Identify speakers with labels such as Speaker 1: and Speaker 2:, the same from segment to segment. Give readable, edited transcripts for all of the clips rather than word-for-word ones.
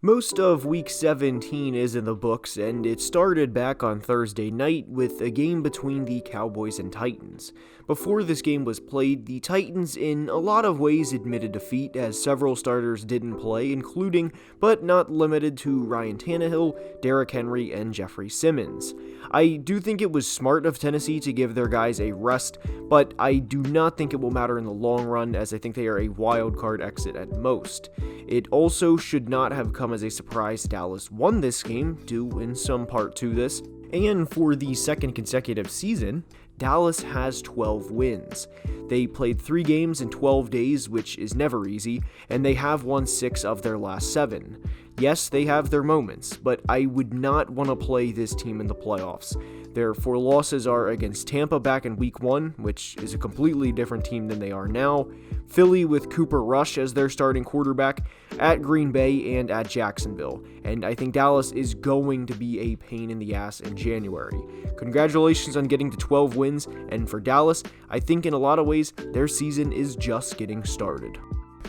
Speaker 1: Most of Week 17 is in the books, and it started back on Thursday night with a game between the Cowboys and Titans. Before this game was played, the Titans in a lot of ways admitted defeat as several starters didn't play, including, but not limited to, Ryan Tannehill, Derrick Henry, and Jeffrey Simmons. I do think it was smart of Tennessee to give their guys a rest, but I do not think it will matter in the long run, as I think they are a wild card exit at most. It also should not have come as a surprise Dallas won this game, due in some part to this, and for the second consecutive season, Dallas has 12 wins. They played 3 games in 12 days, which is never easy, and they have won 6 of their last 7. Yes, they have their moments, but I would not want to play this team in the playoffs. Their 4 losses are against Tampa back in Week 1, which is a completely different team than they are now, Philly with Cooper Rush as their starting quarterback, at Green Bay, and at Jacksonville, and I think Dallas is going to be a pain in the ass in January. Congratulations on getting to 12 wins, and for Dallas, I think in a lot of ways, their season is just getting started.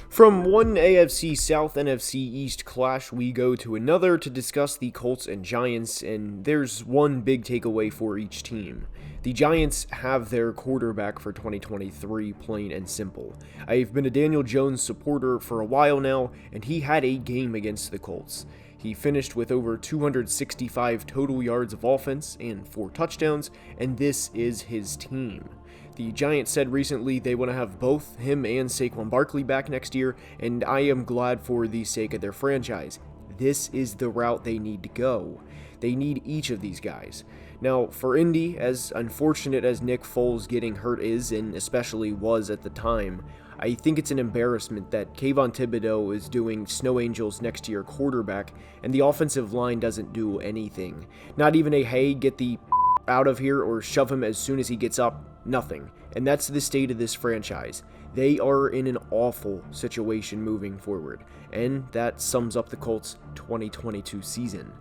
Speaker 1: From one AFC South NFC East clash, we go to another to discuss the Colts and Giants, and there's one big takeaway for each team. The Giants have their quarterback for 2023, plain and simple. I've been a Daniel Jones supporter for a while now, and he had a game against the Colts. He finished with over 265 total yards of offense and 4 touchdowns, and this is his team. The Giants said recently they want to have both him and Saquon Barkley back next year, and I am glad for the sake of their franchise. This is the route they need to go. They need each of these guys. Now, for Indy, as unfortunate as Nick Foles getting hurt is, and especially was at the time, I think it's an embarrassment that Kayvon Thibodeau is doing snow angels next to your quarterback, and the offensive line doesn't do anything. Not even a, hey, get the out of here or shove him as soon as he gets up. Nothing. And that's the state of this franchise. They are in an awful situation moving forward. And that sums up the Colts' 2022 season.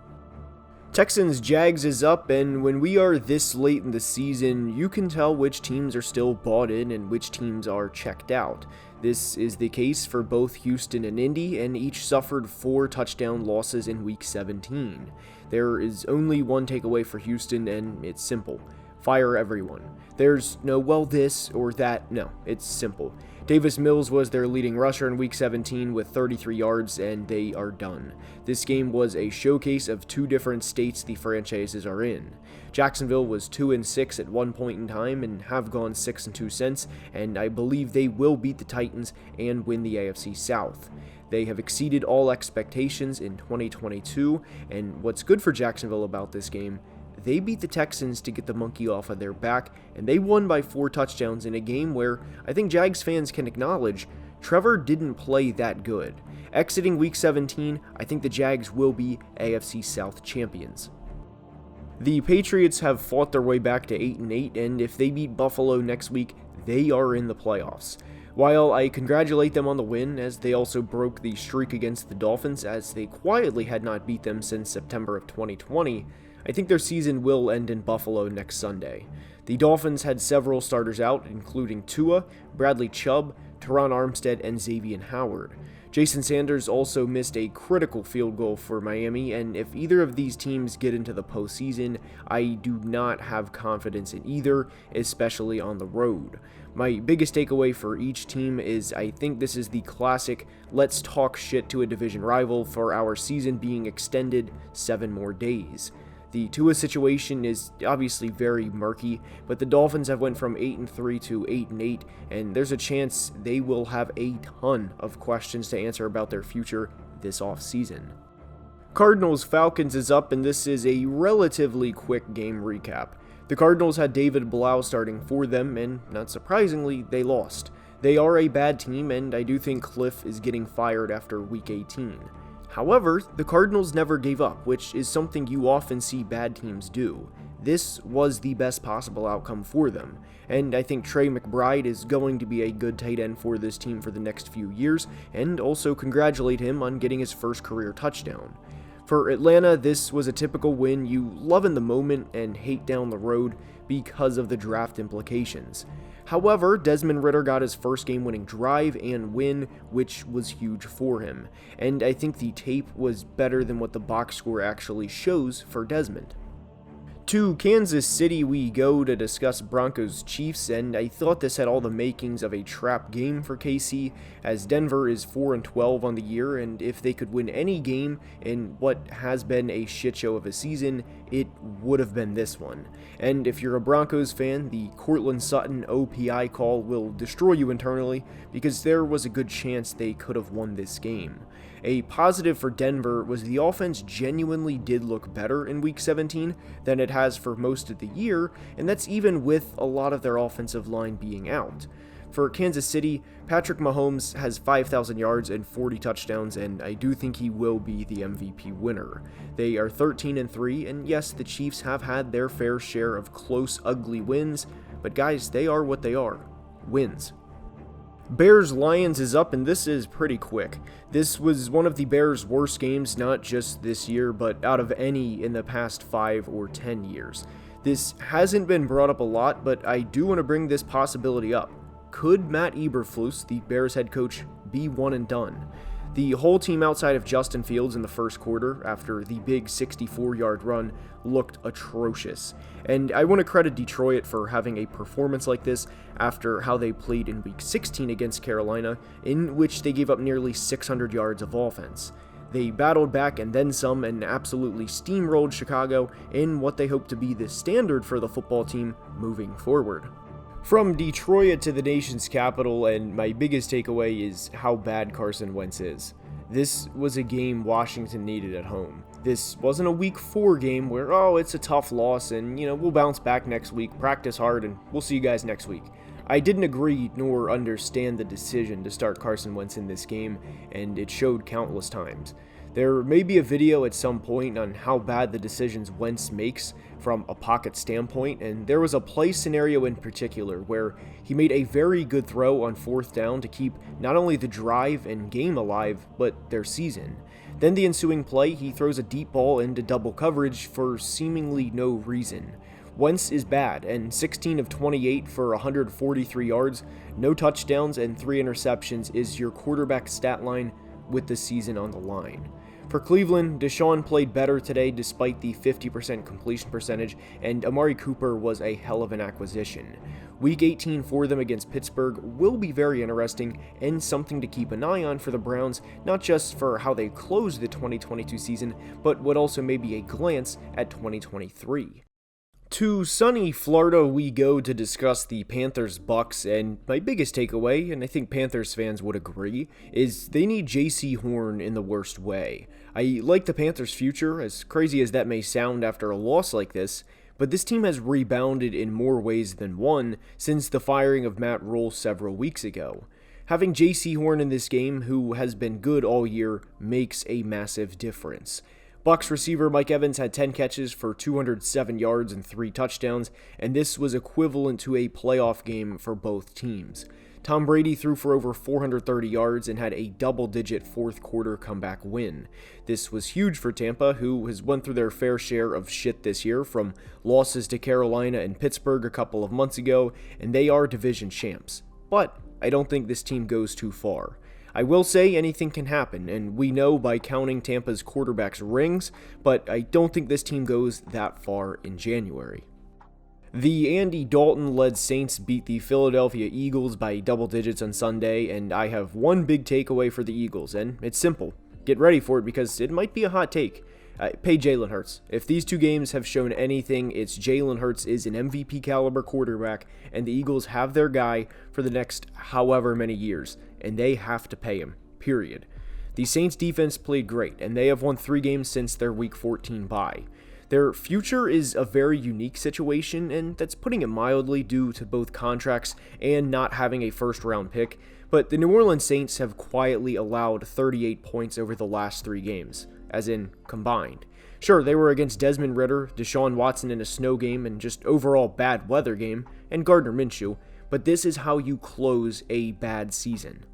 Speaker 1: Texans-Jags is up, and when we are this late in the season, you can tell which teams are still bought in and which teams are checked out. This is the case for both Houston and Indy, and each suffered 4 touchdown losses in Week 17. There is only one takeaway for Houston, and it's simple. Fire everyone. There's no, well, this or that. No, it's simple. Davis Mills was their leading rusher in Week 17 with 33 yards, and they are done. This game was a showcase of 2 different states the franchises are in. Jacksonville was 2-6 at one point in time and have gone 6-2 since, and I believe they will beat the Titans and win the AFC South. They have exceeded all expectations in 2022, and what's good for Jacksonville about this game, they beat the Texans to get the monkey off of their back, and they won by 4 touchdowns in a game where I think Jags fans can acknowledge Trevor didn't play that good. Exiting Week 17, I think the Jags will be AFC South champions. The Patriots have fought their way back to 8-8, and if they beat Buffalo next week, they are in the playoffs. While I congratulate them on the win, as they also broke the streak against the Dolphins, as they quietly had not beat them since September of 2020, I think their season will end in Buffalo next Sunday. The Dolphins had several starters out, including Tua, Bradley Chubb, Teron Armstead, and Xavier Howard. Jason Sanders also missed a critical field goal for Miami, and if either of these teams get into the postseason, I do not have confidence in either, especially on the road. My biggest takeaway for each team is I think this is the classic let's talk shit to a division rival for our season being extended 7 more days. The Tua situation is obviously very murky, but the Dolphins have went from 8-3 to 8-8, and there's a chance they will have a ton of questions to answer about their future this offseason. Cardinals-Falcons is up, and this is a relatively quick game recap. The Cardinals had David Blau starting for them, and not surprisingly, they lost. They are a bad team, and I do think Cliff is getting fired after Week 18. However, the Cardinals never gave up, which is something you often see bad teams do. This was the best possible outcome for them, and I think Trey McBride is going to be a good tight end for this team for the next few years, and also congratulate him on getting his first career touchdown. For Atlanta, this was a typical win you love in the moment and hate down the road because of the draft implications. However, Desmond Ridder got his first game-winning drive and win, which was huge for him, and I think the tape was better than what the box score actually shows for Desmond. To Kansas City we go to discuss Broncos-Chiefs, and I thought this had all the makings of a trap game for KC, as Denver is 4-12 on the year, and if they could win any game in what has been a shit show of a season, it would have been this one. And if you're a Broncos fan, the Courtland Sutton OPI call will destroy you internally, because there was a good chance they could have won this game. A positive for Denver was the offense genuinely did look better in Week 17 than it has for most of the year, and that's even with a lot of their offensive line being out. For Kansas City, Patrick Mahomes has 5,000 yards and 40 touchdowns, and I do think he will be the MVP winner. They are 13-3, and yes, the Chiefs have had their fair share of close, ugly wins, but guys, they are what they are. Wins. Bears-Lions is up, and this is pretty quick. This was one of the Bears' worst games, not just this year, but out of any in the past 5 or 10 years. This hasn't been brought up a lot, but I do want to bring this possibility up. Could Matt Eberflus, the Bears head coach, be one and done? The whole team outside of Justin Fields in the first quarter, after the big 64-yard run, looked atrocious. And I want to credit Detroit for having a performance like this after how they played in Week 16 against Carolina, in which they gave up nearly 600 yards of offense. They battled back and then some and absolutely steamrolled Chicago in what they hope to be the standard for the football team moving forward. From Detroit to the nation's capital, and my biggest takeaway is how bad Carson Wentz is. This was a game Washington needed at home. This wasn't a Week 4 game where, it's a tough loss and, we'll bounce back next week, practice hard, and we'll see you guys next week. I didn't agree nor understand the decision to start Carson Wentz in this game, and it showed countless times. There may be a video at some point on how bad the decisions Wentz makes from a pocket standpoint, and there was a play scenario in particular where he made a very good throw on 4th down to keep not only the drive and game alive, but their season. Then the ensuing play, he throws a deep ball into double coverage for seemingly no reason. Wentz is bad, and 16 of 28 for 143 yards, no touchdowns, and 3 interceptions is your quarterback stat line with the season on the line. For Cleveland, Deshaun played better today despite the 50% completion percentage, and Amari Cooper was a hell of an acquisition. Week 18 for them against Pittsburgh will be very interesting and something to keep an eye on for the Browns, not just for how they close the 2022 season, but what also may be a glance at 2023. To sunny Florida we go to discuss the Panthers-Bucks, and my biggest takeaway, and I think Panthers fans would agree, is they need J.C. Horn in the worst way. I like the Panthers' future, as crazy as that may sound after a loss like this, but this team has rebounded in more ways than one since the firing of Matt Rule several weeks ago. Having J.C. Horn in this game, who has been good all year, makes a massive difference. Bucs receiver Mike Evans had 10 catches for 207 yards and 3 touchdowns, and this was equivalent to a playoff game for both teams. Tom Brady threw for over 430 yards and had a double-digit fourth quarter comeback win. This was huge for Tampa, who has went through their fair share of shit this year, from losses to Carolina and Pittsburgh a couple of months ago, and they are division champs. But I don't think this team goes too far. I will say anything can happen, and we know by counting Tampa's quarterback's rings, but I don't think this team goes that far in January. The Andy Dalton-led Saints beat the Philadelphia Eagles by double digits on Sunday, and I have one big takeaway for the Eagles, and it's simple. Get ready for it because it might be a hot take. Pay Jalen Hurts. If these two games have shown anything, it's Jalen Hurts is an MVP caliber quarterback, and the Eagles have their guy for the next however many years, and they have to pay him, period. The Saints defense played great, and they have won 3 games since their Week 14 bye. Their future is a very unique situation, and that's putting it mildly due to both contracts and not having a first-round pick, but the New Orleans Saints have quietly allowed 38 points over the last 3 games, as in combined. Sure, they were against Desmond Ridder, Deshaun Watson in a snow game, and just overall bad weather game, and Gardner Minshew, but this is how you close a bad season.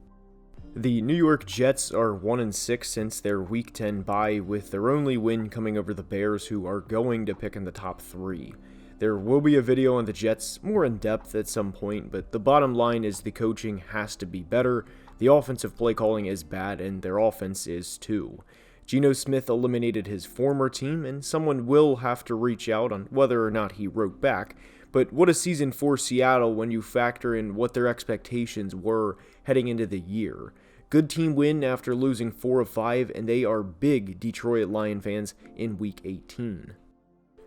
Speaker 1: The New York Jets are 1-6 since their Week 10 bye, with their only win coming over the Bears, who are going to pick in the top 3. There will be a video on the Jets more in depth at some point, but the bottom line is the coaching has to be better, the offensive play calling is bad, and their offense is too. Geno Smith eliminated his former team, and someone will have to reach out on whether or not he wrote back, but what a season for Seattle when you factor in what their expectations were heading into the year. Good team win after losing 4 of 5, and they are big Detroit Lion fans in Week 18.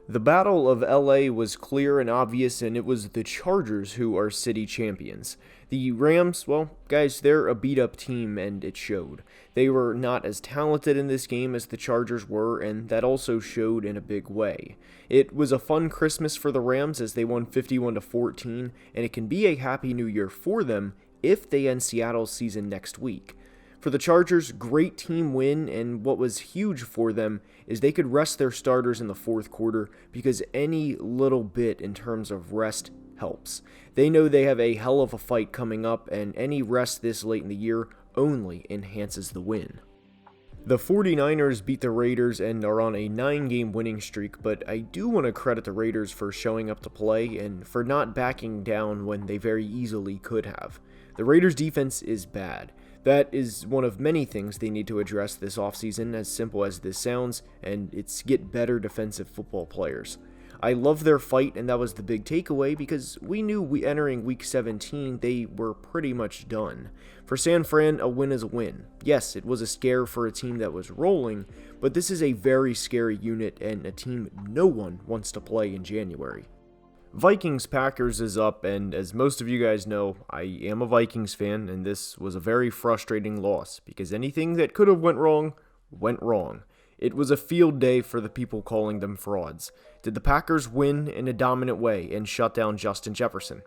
Speaker 1: The Battle of LA was clear and obvious, and it was the Chargers who are city champions. The Rams, well, guys, they're a beat-up team, and it showed. They were not as talented in this game as the Chargers were, and that also showed in a big way. It was a fun Christmas for the Rams as they won 51-14, and it can be a happy new year for them if they end Seattle's season next week. For the Chargers, great team win, and what was huge for them is they could rest their starters in the fourth quarter because any little bit in terms of rest helps. They know they have a hell of a fight coming up, and any rest this late in the year only enhances the win. The 49ers beat the Raiders and are on a 9-game winning streak, but I do want to credit the Raiders for showing up to play and for not backing down when they very easily could have. The Raiders' defense is bad. That is one of many things they need to address this offseason, as simple as this sounds, and it's get better defensive football players. I love their fight, and that was the big takeaway because we knew entering Week 17 they were pretty much done. For San Fran, a win is a win. Yes, it was a scare for a team that was rolling, but this is a very scary unit and a team no one wants to play in January. Vikings-Packers is up, and as most of you guys know, I am a Vikings fan, and this was a very frustrating loss because anything that could have went wrong. It was a field day for the people calling them frauds. Did the Packers win in a dominant way and shut down Justin Jefferson?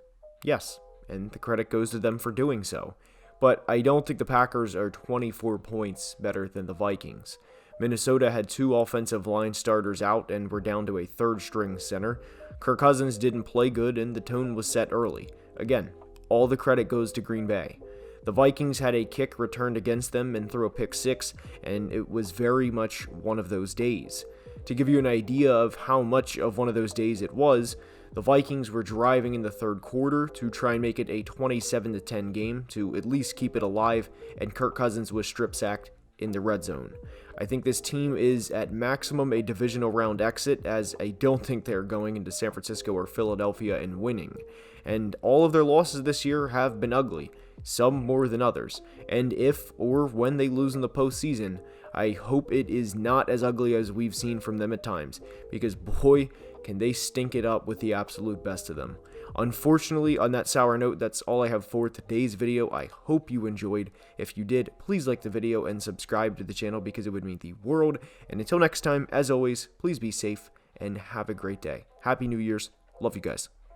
Speaker 1: Yes, and the credit goes to them for doing so. But I don't think the Packers are 24 points better than the Vikings. Minnesota had 2 offensive line starters out and were down to a third-string center. Kirk Cousins didn't play good, and the tone was set early. Again, all the credit goes to Green Bay. The Vikings had a kick returned against them and threw a pick 6, and it was very much one of those days. To give you an idea of how much of one of those days it was, the Vikings were driving in the third quarter to try and make it a 27-10 game to at least keep it alive, and Kirk Cousins was strip-sacked in the red zone. I think this team is at maximum a divisional round exit, as I don't think they're going into San Francisco or Philadelphia and winning. And all of their losses this year have been ugly, some more than others. And if or when they lose in the postseason, I hope it is not as ugly as we've seen from them at times, because boy, can they stink it up with the absolute best of them. Unfortunately, on that sour note, that's all I have for today's video. I hope you enjoyed. If you did, please like the video and subscribe to the channel because it would mean the world. And until next time, as always, please be safe and have a great day. Happy New Year's. Love you guys.